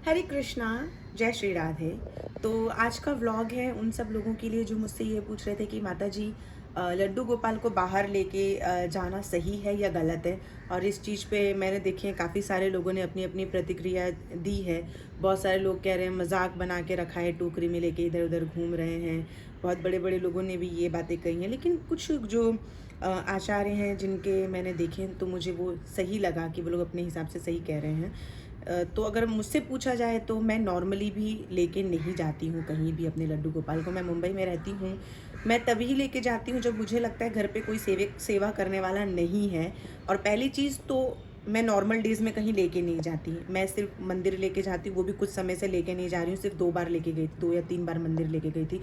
हरे कृष्णा, जय श्री राधे। तो आज का व्लॉग है उन सब लोगों के लिए जो मुझसे ये पूछ रहे थे कि माता जी लड्डू गोपाल को बाहर लेके जाना सही है या गलत है। और इस चीज़ पे मैंने देखे हैं काफ़ी सारे लोगों ने अपनी अपनी प्रतिक्रिया दी है। बहुत सारे लोग कह रहे हैं मजाक बना के रखा है, टोकरी में लेके इधर उधर घूम रहे हैं। बहुत बड़े बड़े लोगों ने भी ये बातें कही हैं, लेकिन कुछ जो आचार्य हैं जिनके मैंने देखे तो मुझे वो सही लगा कि वो लोग अपने हिसाब से सही कह रहे हैं। तो अगर मुझसे पूछा जाए तो मैं नॉर्मली भी लेके नहीं जाती हूँ कहीं भी अपने लड्डू गोपाल को। मैं मुंबई में रहती हूँ, मैं तभी लेके जाती हूँ जब मुझे लगता है घर पे कोई सेवा करने वाला नहीं है। और पहली चीज़ तो मैं नॉर्मल डेज़ में कहीं लेके नहीं जाती, मैं सिर्फ मंदिर लेके जाती हूँ, वो भी कुछ समय से लेके नहीं जा रही हूँ। सिर्फ 2 बार लेके गई थी, 2 या 3 बार मंदिर लेके गई थी,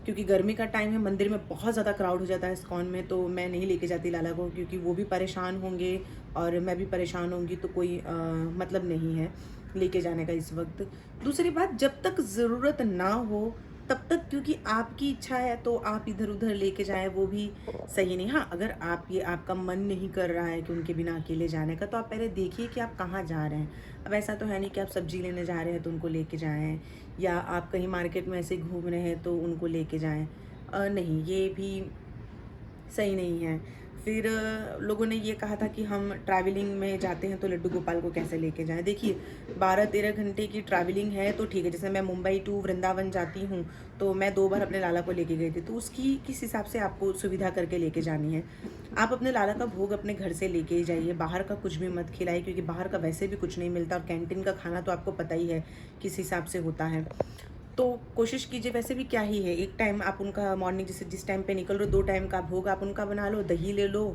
क्योंकि गर्मी का टाइम है, मंदिर में बहुत ज़्यादा क्राउड हो जाता है इस्कॉन में। तो मैं नहीं लेके जाती लाला को, क्योंकि वो भी परेशान होंगे और मैं भी परेशान होंगी, तो कोई मतलब नहीं है लेके जाने का इस वक्त। दूसरी बात, जब तक ज़रूरत ना हो तब तक, क्योंकि आपकी इच्छा है तो आप इधर उधर लेके जाएं, वो भी सही नहीं। हाँ, अगर आपका मन नहीं कर रहा है कि उनके बिना अकेले जाने का, तो आप पहले देखिए कि आप कहाँ जा रहे हैं। अब ऐसा तो है नहीं कि आप सब्जी लेने जा रहे हैं तो उनको लेके जाएं, या आप कहीं मार्केट में ऐसे घूम रहे हैं तो उनको लेके जाएं। नहीं, ये भी सही नहीं है। फिर लोगों ने ये कहा था कि हम ट्रैवलिंग में जाते हैं तो लड्डू गोपाल को कैसे लेके जाएं। देखिए, 12-13 घंटे की ट्रैवलिंग है तो ठीक है। जैसे मैं मुंबई टू वृंदावन जाती हूँ, तो मैं 2 बार अपने लाला को लेके गई थी, तो उसकी किस हिसाब से आपको सुविधा करके लेके जानी है। आप अपने लाला का भोग अपने घर से लेके ही जाइए, बाहर का कुछ भी मत खिलाइए, क्योंकि बाहर का वैसे भी कुछ नहीं मिलता, और कैंटीन का खाना तो आपको पता ही है किस हिसाब से होता है। तो कोशिश कीजिए, वैसे भी क्या ही है, एक टाइम आप उनका मॉर्निंग जैसे जिस टाइम पे निकल रहे हो, 2 टाइम का भोग आप उनका बना लो, दही ले लो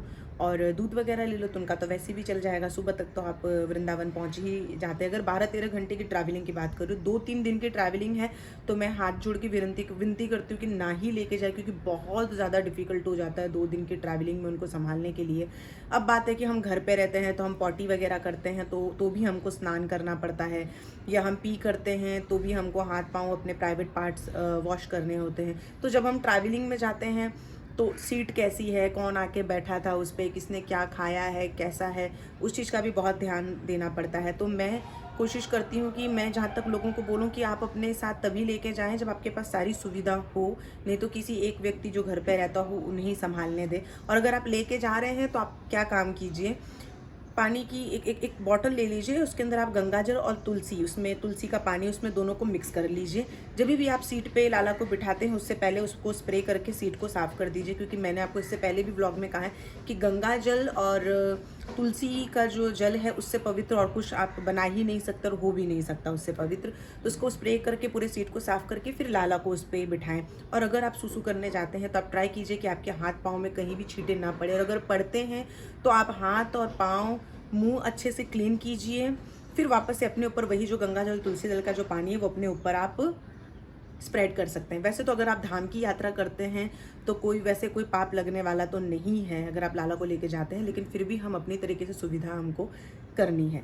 और दूध वगैरह ले लो, तो उनका तो वैसे भी चल जाएगा। सुबह तक तो आप वृंदावन पहुंच ही जाते हैं। अगर 12-13 घंटे की ट्रैवलिंग की बात करूँ, 2-3 दिन की ट्रैवलिंग है, तो मैं हाथ जोड़ के विनती करती हूँ कि ना ही लेके जाए, क्योंकि बहुत ज़्यादा डिफिकल्ट हो जाता है 2 दिन की ट्रैवलिंग में उनको संभालने के लिए। अब बात है कि हम घर पे रहते हैं तो हम पॉटी वगैरह करते हैं, तो भी हमको स्नान करना पड़ता है, या हम पी करते हैं तो भी हमको हाथ पाँव अपने प्राइवेट पार्ट्स वॉश करने होते हैं। तो जब हम ट्रैवलिंग में जाते हैं तो सीट कैसी है, कौन आके बैठा था उस पर, किसने क्या खाया है, कैसा है, उस चीज़ का भी बहुत ध्यान देना पड़ता है। तो मैं कोशिश करती हूँ कि मैं जहाँ तक लोगों को बोलूँ कि आप अपने साथ तभी लेके जाएं जब आपके पास सारी सुविधा हो, नहीं तो किसी एक व्यक्ति जो घर पे रहता हो उन्हें संभालने दें। और अगर आप लेके जा रहे हैं तो आप क्या काम कीजिए, पानी की एक बॉटल ले लीजिए, उसके अंदर आप गंगाजल और तुलसी, उसमें तुलसी का पानी, उसमें दोनों को मिक्स कर लीजिए। जब भी आप सीट पे लाला को बिठाते हैं उससे पहले उसको स्प्रे करके सीट को साफ़ कर दीजिए, क्योंकि मैंने आपको इससे पहले भी ब्लॉग में कहा है कि गंगाजल और तुलसी का जो जल है उससे पवित्र और कुछ आप बना ही नहीं सकते और हो भी नहीं सकता उससे पवित्र। तो उसको स्प्रे करके पूरे सीट को साफ़ करके फिर लाला को उस पर बिठाएं। और अगर आप सुसु करने जाते हैं तो आप ट्राई कीजिए कि आपके हाथ पाँव में कहीं भी छींटे ना पड़े, और अगर पड़ते हैं तो आप हाथ और पाँव मुंह अच्छे से क्लीन कीजिए। फिर वापस से अपने ऊपर वही जो गंगाजल तुलसी जल का जो पानी है वो अपने ऊपर आप स्प्रेड कर सकते हैं। वैसे तो अगर आप धाम की यात्रा करते हैं तो कोई पाप लगने वाला तो नहीं है अगर आप लाला को लेके जाते हैं, लेकिन फिर भी हम अपनी तरीके से सुविधा हमको करनी है।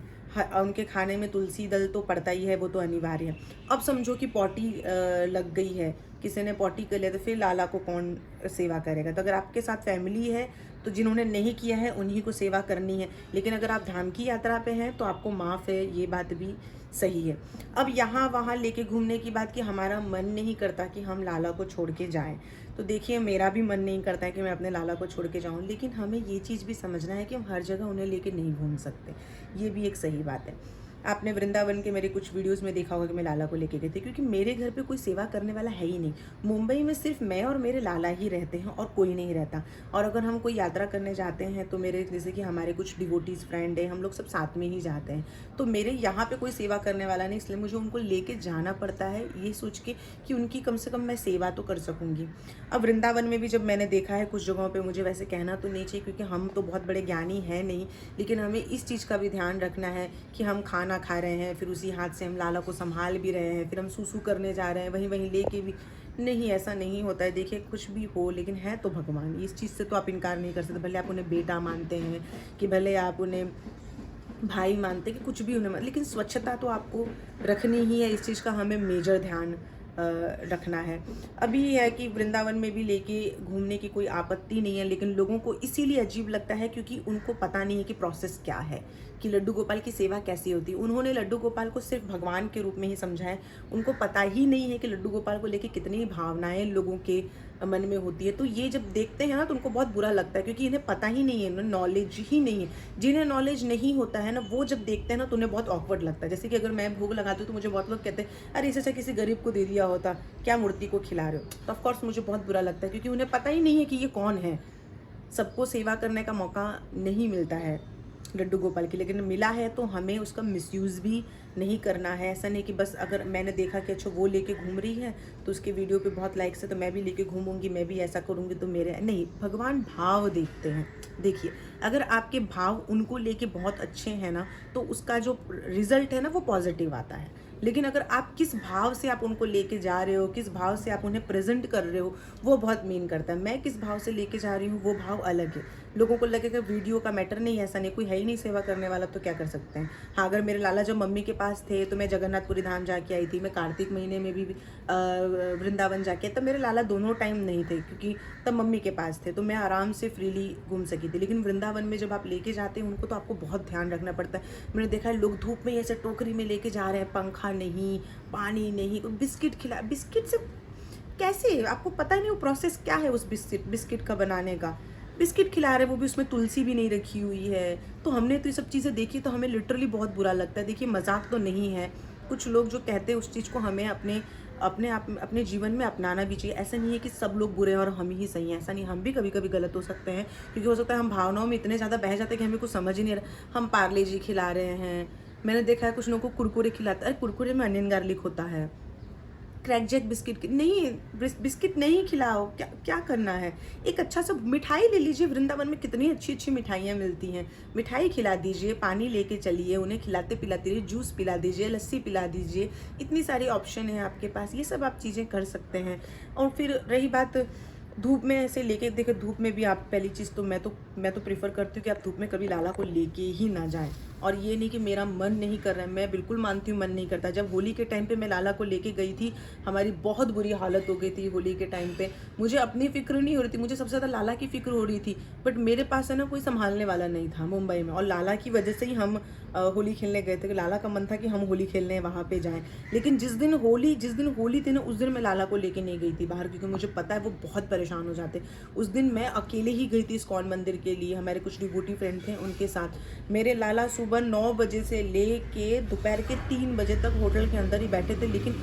उनके खाने में तुलसी दल तो पड़ता ही है, वो तो अनिवार्य है। अब समझो कि पॉटी लग गई है, किसी ने पॉटी कर लिया, तो फिर लाला को कौन सेवा करेगा। तो अगर आपके साथ फैमिली है तो जिन्होंने नहीं किया है उन्हीं को सेवा करनी है, लेकिन अगर आप धाम की यात्रा पे हैं तो आपको माफ़ है, ये बात भी सही है। अब यहाँ वहाँ लेके घूमने की बात कि हमारा मन नहीं करता कि हम लाला को छोड़ के जाएं, तो देखिए मेरा भी मन नहीं करता है कि मैं अपने लाला को छोड़ के जाऊं, लेकिन हमें ये चीज़ भी समझना है कि हम हर जगह उन्हें लेके नहीं घूम सकते। ये भी एक सही बात है। आपने वृंदावन के मेरे कुछ वीडियोस में देखा होगा कि मैं लाला को लेके गई थी, क्योंकि मेरे घर पे कोई सेवा करने वाला है ही नहीं। मुंबई में सिर्फ मैं और मेरे लाला ही रहते हैं और कोई नहीं रहता। और अगर हम कोई यात्रा करने जाते हैं तो मेरे जैसे कि हमारे कुछ डिवोटीज़ फ्रेंड है, हम लोग सब साथ में ही जाते हैं, तो मेरे यहाँ पे कोई सेवा करने वाला नहीं, इसलिए मुझे उनको लेके जाना पड़ता है ये सोच के कि उनकी कम से कम मैं सेवा तो कर सकूँगी। अब वृंदावन में भी जब मैंने देखा है कुछ जगहों पर, मुझे वैसे कहना तो नहीं चाहिए क्योंकि हम तो बहुत बड़े ज्ञानी हैं नहीं, लेकिन हमें इस चीज़ का भी ध्यान रखना है कि हम खाना खा रहे हैं, फिर उसी हाथ से हम लाला को संभाल भी रहे हैं, फिर हम सूसू करने जा रहे हैं वहीं वहीं लेके भी, नहीं ऐसा नहीं होता है। देखिए कुछ भी हो, लेकिन है तो भगवान, इस चीज़ से तो आप इनकार नहीं कर सकते। भले आप उन्हें बेटा मानते हैं, कि भले आप उन्हें भाई मानते, कि कुछ भी उन्हें, लेकिन स्वच्छता तो आपको रखनी ही है। इस चीज़ का हमें मेजर ध्यान रखना है। अभी है कि वृंदावन में भी लेके घूमने की कोई आपत्ति नहीं है, लेकिन लोगों को इसीलिए अजीब लगता है क्योंकि उनको पता नहीं है कि प्रोसेस क्या है। कि लड्डू गोपाल की सेवा कैसी होती है। उन्होंने लड्डू गोपाल को सिर्फ भगवान के रूप में ही समझा है। उनको पता ही नहीं है कि लड्डू गोपाल को लेके कितनी भावनाएं लोगों के मन में होती है। तो ये जब देखते हैं ना तो उनको बहुत बुरा लगता है, क्योंकि इन्हें पता ही नहीं है, इन्हें नॉलेज ही नहीं है। जिन्हें नॉलेज नहीं होता है ना, वो जब देखते हैं ना तो उन्हें बहुत ऑकवर्ड लगता है। जैसे कि अगर मैं भोग लगाती हूँ तो मुझे बहुत लोग कहते हैं अरे इससे अच्छा किसी गरीब को दे दिया होता, क्या मूर्ति को खिला रहे हो। तो ऑफकोर्स मुझे बहुत बुरा लगता है, क्योंकि उन्हें पता ही नहीं है कि ये कौन है। सबको सेवा करने का मौका नहीं मिलता है लड्डू गोपाल की, लेकिन मिला है तो हमें उसका मिसयूज़ भी नहीं करना है। ऐसा नहीं कि बस अगर मैंने देखा कि अच्छा वो लेके घूम रही है तो उसके वीडियो पे बहुत लाइक्स है तो मैं भी लेके घूमूंगी, मैं भी ऐसा करूँगी तो मेरे नहीं। भगवान भाव देखते हैं। देखिए, अगर आपके भाव उनको लेके बहुत अच्छे हैं ना तो उसका जो रिजल्ट है ना वो पॉजिटिव आता है। लेकिन अगर आप किस भाव से आप उनको लेके जा रहे हो, किस भाव से आप उन्हें प्रेजेंट कर रहे हो, वो बहुत मीन करता है। मैं किस भाव से लेके जा रही हूँ वो भाव अलग है। लोगों को लगेगा वीडियो का मैटर नहीं, ऐसा नहीं, कोई है ही नहीं सेवा करने वाला तो क्या कर सकते हैं। हाँ, अगर मेरे लाला जब मम्मी के पास थे तो मैं जगन्नाथपुरी धाम जाके आई थी, मैं कार्तिक महीने में भी वृंदावन जाके, तब मेरे लाला दोनों टाइम नहीं थे क्योंकि तब मम्मी के पास थे, तो मैं आराम से फ्रीली घूम सकी थी। लेकिन वृंदावन में जब आप लेके जाते हैं उनको तो आपको बहुत ध्यान रखना पड़ता है। मैंने देखा है लोग धूप में ऐसे टोकरी में लेके जा रहे हैं, पंखा नहीं, पानी नहीं, बिस्किट खिला, बिस्किट से कैसे, आपको पता ही नहीं वो प्रोसेस क्या है उस बिस्किट का बनाने का। बिस्किट खिला रहे, वो भी उसमें तुलसी भी नहीं रखी हुई है। तो हमने तो ये सब चीज़ें देखी तो हमें लिटरली बहुत बुरा लगता है। देखिए, मजाक तो नहीं है। कुछ लोग जो कहते हैं उस चीज़ को हमें अपने जीवन में अपनाना भी चाहिए। ऐसा नहीं है कि सब लोग बुरे हैं और हम ही सही हैं, ऐसा नहीं। हम भी कभी कभी गलत हो सकते हैं, क्योंकि हो सकता है हम भावनाओं में इतने ज़्यादा बह जाते हैं कि हमें कुछ समझ ही नहीं आ रहा। हम पार्ले जी खिला रहे हैं, मैंने देखा है कुछ लोगों को कुरकुरे खिलाते हैं। अरे कुरकुरे में अनियन गार्लिक होता है। क्रैकजैक बिस्किट नहीं, बिस्किट नहीं खिलाओ, क्या क्या करना है। एक अच्छा सा मिठाई ले लीजिए, वृंदावन में कितनी अच्छी अच्छी मिठाइयाँ मिलती हैं। मिठाई खिला दीजिए, पानी लेके चलिए, उन्हें खिलाते पिलाते रहिए, जूस पिला दीजिए, लस्सी पिला दीजिए। इतनी सारी ऑप्शन है आपके पास, ये सब आप चीज़ें कर सकते हैं। और फिर रही बात धूप में ऐसे लेके, देखो धूप में भी आप, पहली चीज़ तो मैं तो प्रीफर करती हूँ कि आप धूप में कभी लाला को लेके ही ना जाएं। और ये नहीं कि मेरा मन नहीं कर रहा है, मैं बिल्कुल मानती हूँ मन नहीं करता। जब होली के टाइम पे मैं लाला को लेके गई थी, हमारी बहुत बुरी हालत हो गई थी होली के टाइम पे। मुझे अपनी फिक्र नहीं हो रही थी, मुझे सबसे ज़्यादा लाला की फिक्र हो रही थी। बट मेरे पास है ना कोई संभालने वाला नहीं था मुंबई में, और लाला की वजह से ही हम होली खेलने गए थे। लाला का मन था कि हम होली खेलने वहाँ पे जाएं। लेकिन जिस दिन होली थी ना, उस दिन मैं लाला को लेके नहीं गई थी बाहर, क्योंकि मुझे पता है वो बहुत परेशान हो जाते। उस दिन मैं अकेले ही गई थी इस्कॉन मंदिर के लिए, हमारे कुछ डिवोटी फ्रेंड थे उनके साथ। मेरे लाला सुबह 9 बजे से ले के दोपहर के 3 बजे तक होटल के अंदर ही बैठे थे। लेकिन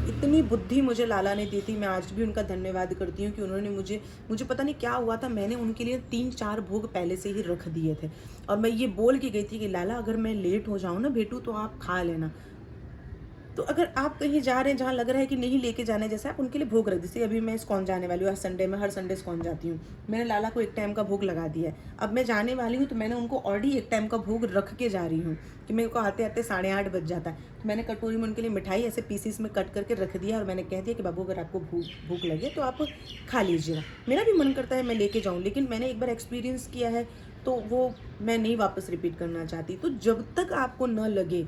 इतनी बुद्धि मुझे लाला ने दी थी, मैं आज भी उनका धन्यवाद करती हूँ कि उन्होंने मुझे पता नहीं क्या हुआ था, मैंने उनके लिए 3-4 भोग पहले से ही रख दिए थे। और मैं ये बोल के गई थी कि लाला अगर मैं लेट हो जाऊँ ना बेटू तो आप खा लेना। तो अगर आप कहीं जा रहे हैं जहाँ लग रहा है कि नहीं लेके जाना है, जैसे आप उनके लिए भोग रख दीजिए। अभी मैं इस्कॉन जाने वाली हूँ, आज संडे में हर संडे इस्कॉन जाती हूँ। मैंने लाला को एक टाइम का भोग लगा दिया है। अब मैं जाने वाली हूँ तो मैंने उनको ऑलरेडी एक टाइम का भोग रख के जा रही हूँ कि मेरे को आते आते 8:30 बज जाता है। तो मैंने कटोरी में उनके लिए मिठाई ऐसे पीसीस में कट करके रख दिया, और मैंने कह दिया कि बाबू अगर आपको भूख लगे तो आप खा लीजिएगा। मेरा भी मन करता है मैं लेके जाऊँ, लेकिन मैंने एक बार एक्सपीरियंस किया है तो वो मैं नहीं वापस रिपीट करना चाहती। तो जब तक आपको न लगे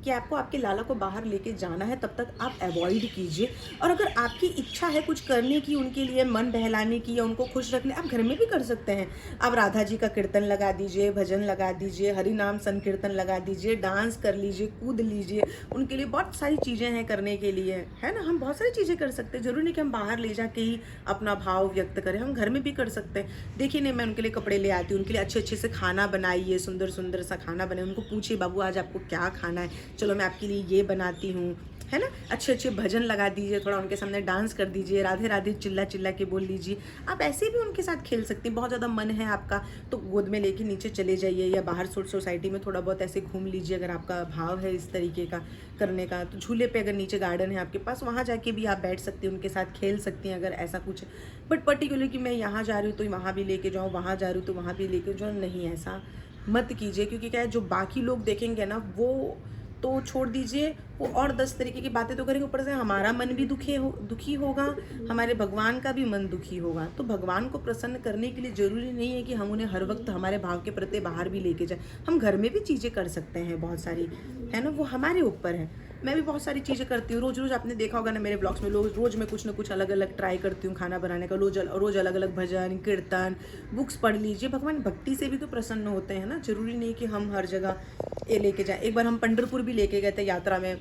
कि आपको आपके लाला को बाहर लेके जाना है, तब तक आप अवॉइड कीजिए। और अगर आपकी इच्छा है कुछ करने की, उनके लिए मन बहलाने की या उनको खुश रखने, आप घर में भी कर सकते हैं। आप राधा जी का कीर्तन लगा दीजिए, भजन लगा दीजिए, हरि नाम संकीर्तन लगा दीजिए, डांस कर लीजिए, कूद लीजिए। उनके लिए बहुत सारी चीज़ें हैं करने के लिए, है ना। हम बहुत सारी चीज़ें कर सकते हैं, जरूरी नहीं कि हम बाहर ले जाके ही अपना भाव व्यक्त करें, हम घर में भी कर सकते हैं। देखिए नहीं, मैं उनके लिए कपड़े ले आती हूँ, उनके लिए अच्छे अच्छे से खाना बनाइए, सुंदर सुंदर सा खाना बनाइए। उनको पूछिए बाबू आज आपको क्या खाना है, चलो मैं आपके लिए ये बनाती हूँ, है ना। अच्छे अच्छे भजन लगा दीजिए, थोड़ा उनके सामने डांस कर दीजिए, राधे राधे चिल्ला चिल्ला के बोल लीजिए। आप ऐसे भी उनके साथ खेल सकते हैं। बहुत ज़्यादा मन है आपका तो गोद में लेके नीचे चले जाइए, या बाहर सोसाइटी में थोड़ा बहुत ऐसे घूम लीजिए। अगर आपका भाव है इस तरीके का करने का, तो झूले पे अगर नीचे गार्डन है आपके पास, वहाँ जाके भी आप बैठ सकती हैं, उनके साथ खेल सकती हैं अगर ऐसा कुछ। बट पर्टिकुलर कि मैं यहाँ जा रही हूँ तो वहाँ भी लेके जाऊँ, वहाँ जा रही हूँ तो वहाँ भी लेके जाऊँ, नहीं, ऐसा मत कीजिए। क्योंकि क्या है, जो बाकी लोग देखेंगे ना वो तो छोड़ दीजिए, वो और 10 तरीके की बातें तो करेंगे, ऊपर से हमारा मन भी दुखी होगा, हमारे भगवान का भी मन दुखी होगा। तो भगवान को प्रसन्न करने के लिए ज़रूरी नहीं है कि हम उन्हें हर वक्त हमारे भाव के प्रति बाहर भी लेके जाए। हम घर में भी चीज़ें कर सकते हैं बहुत सारी, है ना, वो हमारे ऊपर है। मैं भी बहुत सारी चीज़ें करती हूँ रोज़। आपने देखा होगा ना मेरे ब्लॉग्स में, रोज़ मैं कुछ ना कुछ अलग अलग ट्राई करती हूँ खाना बनाने का। रोज़ अलग अलग भजन कीर्तन बुक्स पढ़ लीजिए। भगवान भक्ति से भी तो प्रसन्न होते हैं ना, ज़रूरी नहीं कि हम हर जगह ये लेके जाएं। एक बार हम पंढरपुर भी लेके गए थे यात्रा में,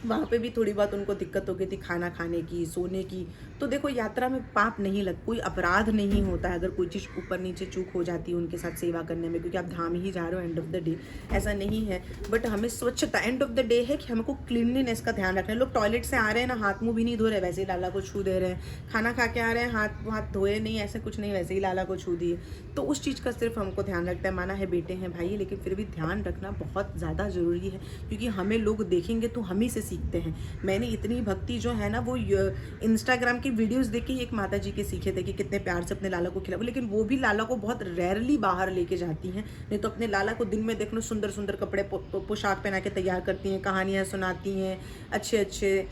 वहाँ पे भी थोड़ी बहुत उनको दिक्कत हो गई थी खाना खाने की, सोने की। तो देखो यात्रा में पाप नहीं लग, कोई अपराध नहीं होता है अगर कोई चीज़ ऊपर नीचे चूक हो जाती है उनके साथ सेवा करने में, क्योंकि आप धाम ही जा रहे हो एंड ऑफ द डे, ऐसा नहीं है। बट हमें स्वच्छता एंड ऑफ द डे है कि हमको क्लीनलीनेस का ध्यान रखना है। लोग टॉयलेट से आ रहे हैं ना, हाथ मुँह भी नहीं धो रहे, वैसे ही लाला को छू दे रहे हैं। खाना खा के आ रहे हैं, हाथ धोए नहीं, ऐसा कुछ नहीं, वैसे ही लाला को छू दिए। तो उस चीज़ का सिर्फ हमको ध्यान रखता है। माना है बेटे हैं भाई, लेकिन फिर भी ध्यान रखना बहुत ज़्यादा ज़रूरी है, क्योंकि हमें लोग देखेंगे तो हम ही से सीखते हैं। मैंने इतनी भक्ति जो है ना वो इंस्टाग्राम की वीडियोस देख के एक माता जी के सीखे थे कि कितने प्यार से अपने लाला को खिलाओ, लेकिन वो भी लाला को बहुत रेयरली बाहर लेके जाती हैं। नहीं तो अपने लाला को दिन में देख लो, सुंदर सुंदर कपड़े पोशाक पहना के तैयार करती हैं, कहानियाँ सुनाती हैं, अच्छे अच्छे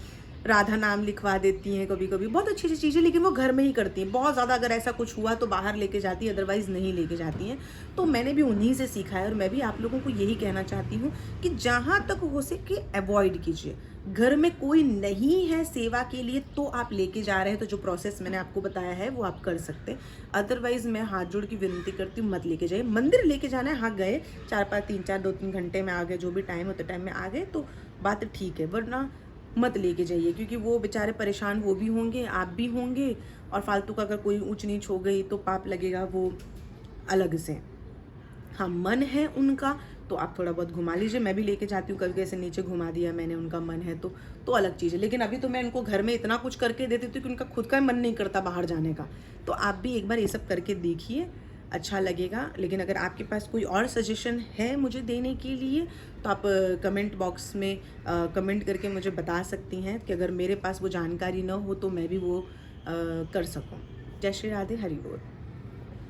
राधा नाम लिखवा देती हैं, कभी कभी बहुत अच्छी अच्छी चीज़ें, लेकिन वो घर में ही करती हैं। बहुत ज़्यादा अगर ऐसा कुछ हुआ तो बाहर लेके जाती है, अदरवाइज़ नहीं लेके जाती हैं। तो मैंने भी उन्हीं से सीखा है, और मैं भी आप लोगों को यही कहना चाहती हूँ कि जहाँ तक हो सके अवॉइड कीजिए। घर में कोई नहीं है सेवा के लिए तो आप लेके जा रहे हैं, तो जो प्रोसेस मैंने आपको बताया है वो आप कर सकते हैं। अदरवाइज़ मैं हाथ जोड़ की विनती करती हूँ, मत लेके जाइए। मंदिर लेके जाना है, हाँ गए 2-3 घंटे में आ गए, जो भी टाइम होता टाइम में आ गए तो बात ठीक है, वरना मत लेके जाइए, क्योंकि वो बेचारे परेशान वो भी होंगे, आप भी होंगे, और फालतू का अगर कोई ऊंच नीच हो गई तो पाप लगेगा वो अलग से। हाँ, मन है उनका तो आप थोड़ा बहुत घुमा लीजिए। मैं भी लेके जाती हूँ, कभी कैसे नीचे घुमा दिया मैंने, उनका मन है तो अलग चीज़ है। लेकिन अभी तो मैं उनको घर में इतना कुछ करके देती थी कि उनका खुद का मन नहीं करता बाहर जाने का। तो आप भी एक बार ये सब करके देखिए, अच्छा लगेगा। लेकिन अगर आपके पास कोई और सजेशन है मुझे देने के लिए तो आप कमेंट बॉक्स में कमेंट करके मुझे बता सकती हैं, कि अगर मेरे पास वो जानकारी ना हो तो मैं भी वो कर सकूँ। जय श्री राधे, हरि बोल।